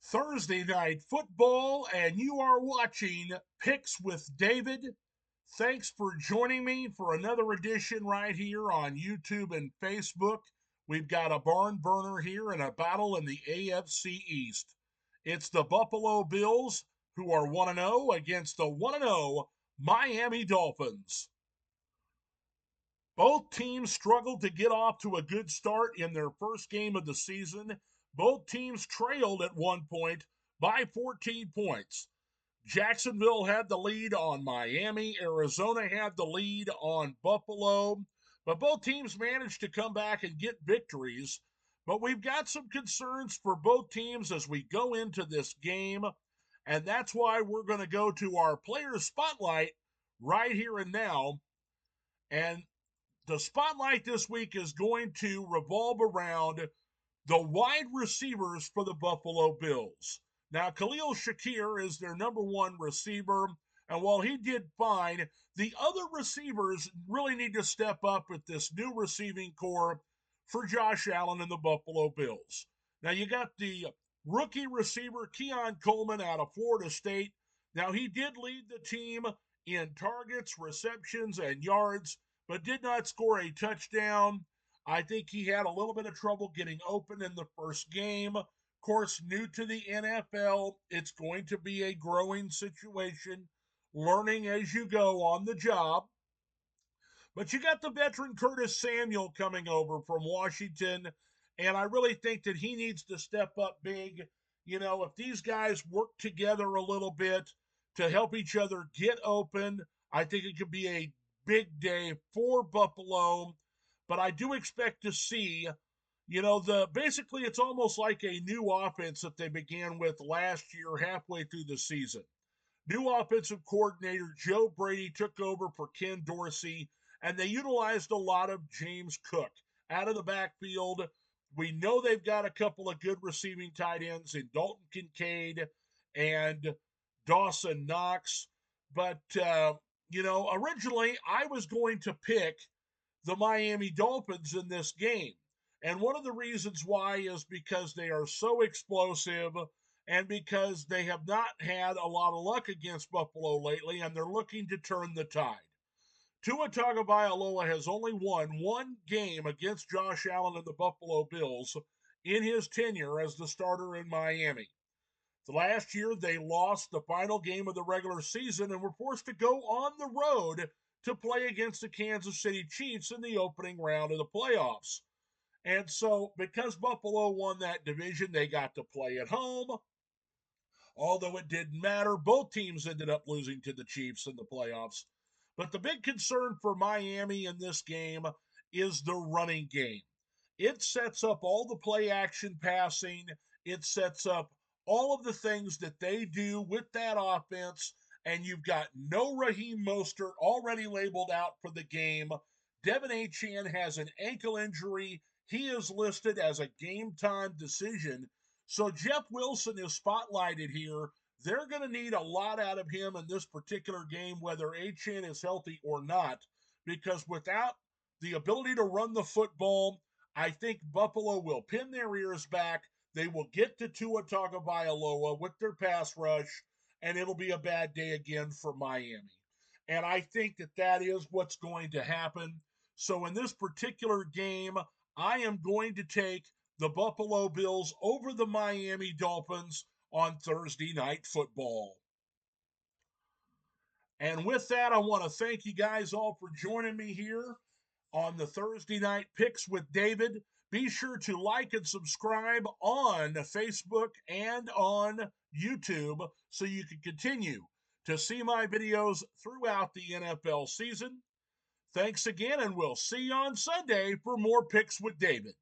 Thursday night football, and you are watching Picks with David. Thanks for joining me for another edition right here on YouTube and Facebook. We've got a barn burner here and a battle in the AFC East. It's the Buffalo Bills, who are 1 0, against the 1 0 Miami Dolphins. Both teams struggled to get off to a good start in their first game of the season. Both teams trailed at one point by 14 points. Jacksonville had the lead on Miami. Arizona had the lead on Buffalo. But both teams managed to come back and get victories. But we've got some concerns for both teams as we go into this game. And that's why we're going to go to our player spotlight right here and now. And the spotlight this week is going to revolve around the wide receivers for the Buffalo Bills. Now, Khalil Shakir is their number one receiver, and while he did fine, the other receivers really need to step up with this new receiving core for Josh Allen and the Buffalo Bills. Now, you got the rookie receiver, Keon Coleman, out of Florida State. Now, he did lead the team in targets, receptions, and yards, but did not score a touchdown. I think he had a little bit of trouble getting open in the first game. Of course, new to the NFL, it's going to be a growing situation, learning as you go on the job. But you got the veteran Curtis Samuel coming over from Washington, and I really think that he needs to step up big. You know, if these guys work together a little bit to help each other get open, I think it could be a big day for Buffalo. But I do expect to see, basically it's almost like a new offense that they began with last year, halfway through the season. New offensive coordinator Joe Brady took over for Ken Dorsey, and they utilized a lot of James Cook out of the backfield. We know they've got a couple of good receiving tight ends in Dalton Kincaid and Dawson Knox. But, originally I was going to pick the Miami Dolphins in this game. And one of the reasons why is because they are so explosive and because they have not had a lot of luck against Buffalo lately, and they're looking to turn the tide. Tua Tagovailoa has only won one game against Josh Allen and the Buffalo Bills in his tenure as the starter in Miami. The last year, they lost the final game of the regular season and were forced to go on the road to play against the Kansas City Chiefs in the opening round of the playoffs. And so, because Buffalo won that division, they got to play at home. Although it didn't matter, both teams ended up losing to the Chiefs in the playoffs. But the big concern for Miami in this game is the running game. It sets up all the play action passing, it sets up all of the things that they do with that offense, and you've got no Raheem Mostert already labeled out for the game. Devin Achane has an ankle injury. He is listed as a game time decision. So Jeff Wilson is spotlighted here. They're going to need a lot out of him in this particular game, whether Achane is healthy or not, because without the ability to run the football, I think Buffalo will pin their ears back. They will get to Tua Tagovailoa with their pass rush, and it'll be a bad day again for Miami. And I think that that is what's going to happen. So in this particular game, I am going to take the Buffalo Bills over the Miami Dolphins on Thursday Night Football. And with that, I want to thank you guys all for joining me here on the Thursday Night Picks with David. Be sure to like and subscribe on Facebook and on YouTube so you can continue to see my videos throughout the NFL season. Thanks again, and we'll see you on Sunday for more Picks with David.